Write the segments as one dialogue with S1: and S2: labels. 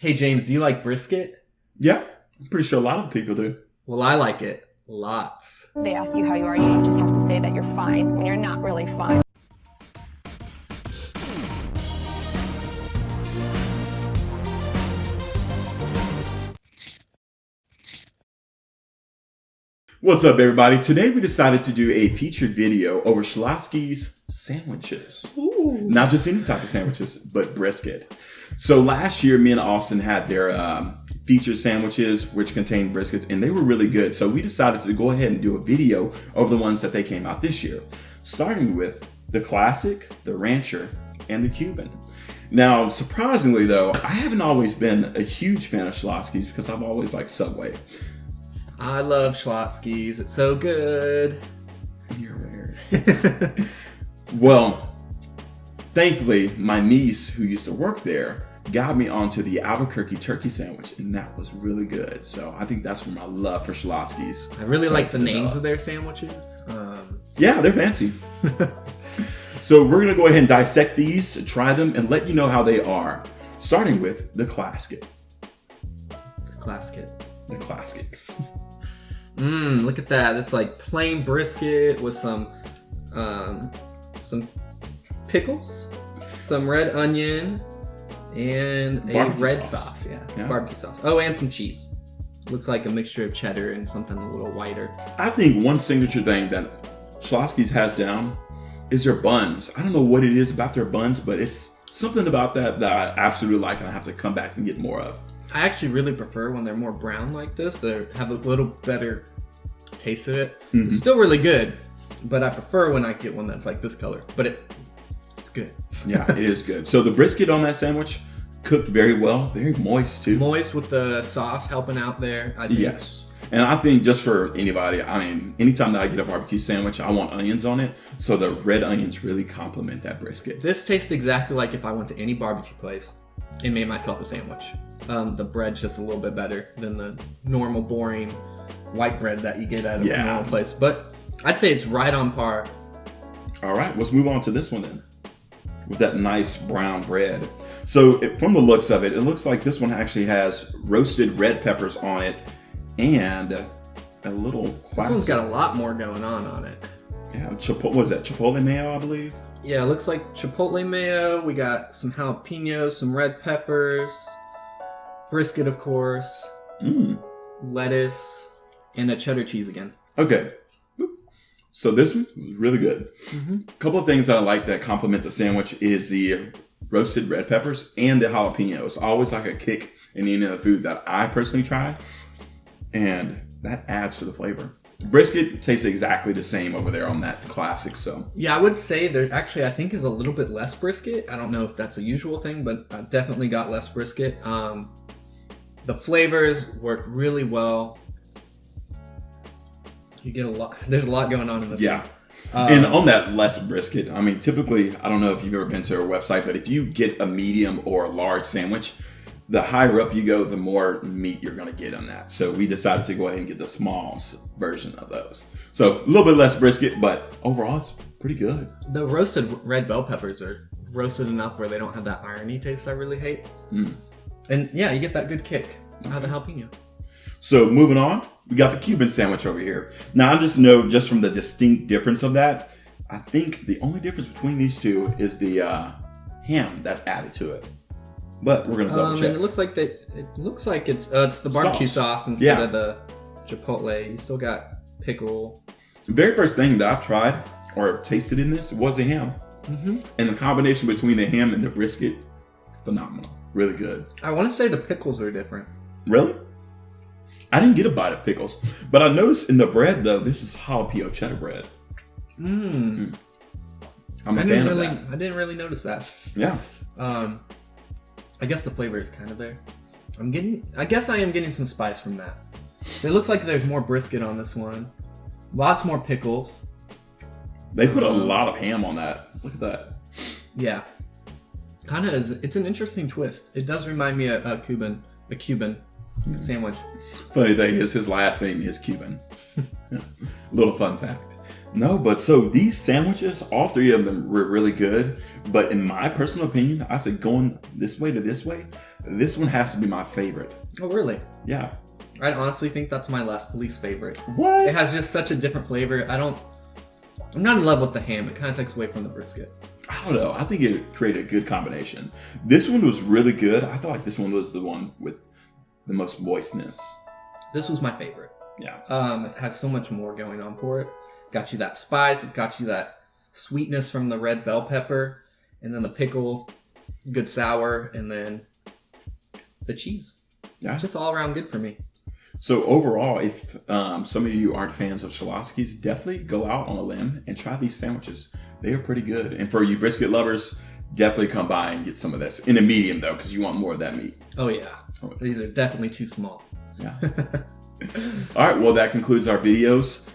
S1: Hey, James, do you like brisket?
S2: Yeah, I'm pretty sure a lot of people do.
S1: Well, I like it. Lots.
S3: They ask you how you are, you just have to say that you're fine when you're not really fine.
S2: What's up, everybody? Today we decided to do a featured video over Schlotzsky's sandwiches.
S1: Ooh.
S2: Not just any type of sandwiches, but brisket. So last year, me and Austin had their featured sandwiches, which contained briskets, and they were really good. So we decided to go ahead and do a video of the ones that they came out this year, starting with the classic, the rancher, and the Cuban. Now, surprisingly though, I haven't always been a huge fan of Schlotzsky's because I've always liked Subway.
S1: I love Schlotzsky's. It's so good.
S2: You're weird. Well, thankfully, my niece, who used to work there, got me onto the Albuquerque turkey sandwich, and that was really good. So I think that's where my love for Schlotzsky's.
S1: I really like the names of their sandwiches.
S2: Yeah, they're fancy. So we're going to go ahead and dissect these, try them, and let you know how they are. Starting with the classic.
S1: The classic.
S2: The classic.
S1: Look at that. It's like plain brisket with some pickles, some red onion, and a
S2: Barbecue
S1: red
S2: sauce.
S1: sauce. Yeah, barbecue sauce. Oh, and some cheese. Looks like a mixture of cheddar and something a little whiter.
S2: I think one signature thing that Schlotzsky's has down is their buns. I don't know what it is about their buns, but it's something about that I absolutely like, and I have to come back and get more of.
S1: I actually really prefer when they're more brown like this. They have a little better taste of it. Mm-hmm. It's still really good, but I prefer when I get one that's like this color. But it's good.
S2: Yeah, it is good. So the brisket on that sandwich cooked very well, very moist too.
S1: Moist with the sauce helping out there, I think.
S2: Yes. And I think just for anybody, I mean, anytime that I get a barbecue sandwich, I want onions on it. So the red onions really complement that brisket.
S1: This tastes exactly like if I went to any barbecue place and made myself a sandwich. The bread's just a little bit better than the normal, boring white bread that you get at a normal place. But I'd say it's right on par.
S2: All right, let's move on to this one then. With that nice brown bread. So from the looks of it, it looks like this one actually has roasted red peppers on it and a little classic.
S1: This one's got a lot more going on it.
S2: Yeah, what is that? Chipotle mayo, I believe?
S1: Yeah, it looks like chipotle mayo. We got some jalapenos, some red peppers, brisket, of course, lettuce, and a cheddar cheese again. Okay.
S2: So this one is really good. A couple of things that I like that complement the sandwich is the roasted red peppers and the jalapenos. Always like a kick in any of the food that I personally try, and that adds to the flavor. Brisket tastes exactly the same over there on that classic. So
S1: yeah, I would say there actually I think is a little bit less brisket. I don't know if that's a usual thing, but I definitely got less brisket. The flavors work really well. You get a lot. There's a lot going on in this.
S2: Yeah. And on that less brisket, I mean, typically, I don't know if you've ever been to a website, but if you get a medium or a large sandwich, the higher up you go, the more meat you're going to get on that. So we decided to go ahead and get the small version of those. So a little bit less brisket, but overall, it's pretty good.
S1: The roasted red bell peppers are roasted enough where they don't have that irony taste I really hate. And yeah, you get that good kick out of the jalapeno.
S2: So moving on, we got the Cuban sandwich over here. Now I just know just from the distinct difference of that, I think the only difference between these two is the ham that's added to it. But we're gonna double check.
S1: And it looks like it's the barbecue sauce instead of the chipotle. You still got pickle.
S2: The very first thing that I've tried or tasted in this was the ham, and the combination between the ham and the brisket, phenomenal, really good.
S1: I want to say the pickles are different.
S2: Really? I didn't get a bite of pickles, but I noticed in the bread though, this is jalapeno cheddar bread. I'm a fan of that.
S1: I didn't really notice that.
S2: Yeah.
S1: I guess the flavor is kind of there. I guess I am getting some spice from that. It looks like there's more brisket on this one. Lots more pickles.
S2: They put a lot of ham on that. Look at that.
S1: Yeah. Kind of is. It's an interesting twist. It does remind me of a Cuban sandwich.
S2: Funny thing is, his last name is Cuban. Little fun fact. No, but so these sandwiches, all three of them were really good. But in my personal opinion, I said going this way to this way, this one has to be my favorite.
S1: Oh, really?
S2: Yeah.
S1: I honestly think that's my least favorite.
S2: What?
S1: It has just such a different flavor. I'm not in love with the ham. It kind of takes away from the brisket.
S2: I don't know. I think it created a good combination. This one was really good. I felt like this one was the one with the most moistness.
S1: This was my favorite.
S2: Yeah.
S1: It has so much more going on for it. Got you that spice. It's got you that sweetness from the red bell pepper. And then the pickle, good sour. And then the cheese.
S2: Yeah.
S1: Just all around good for me.
S2: So overall, if some of you aren't fans of Schlotzsky's, definitely go out on a limb and try these sandwiches. They are pretty good. And for you brisket lovers, definitely come by and get some of this. In a medium, though, because you want more of that meat.
S1: Oh, yeah. These are definitely too small.
S2: Yeah. All right. Well, that concludes our videos.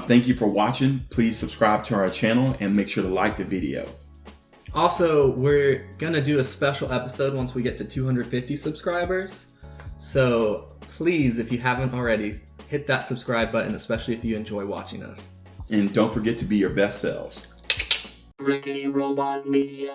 S2: Thank you for watching. Please subscribe to our channel and make sure to like the video.
S1: Also, we're going to do a special episode once we get to 250 subscribers. So please, if you haven't already, hit that subscribe button, especially if you enjoy watching us.
S2: And don't forget to be your best selves.
S4: Rickety Robot Media.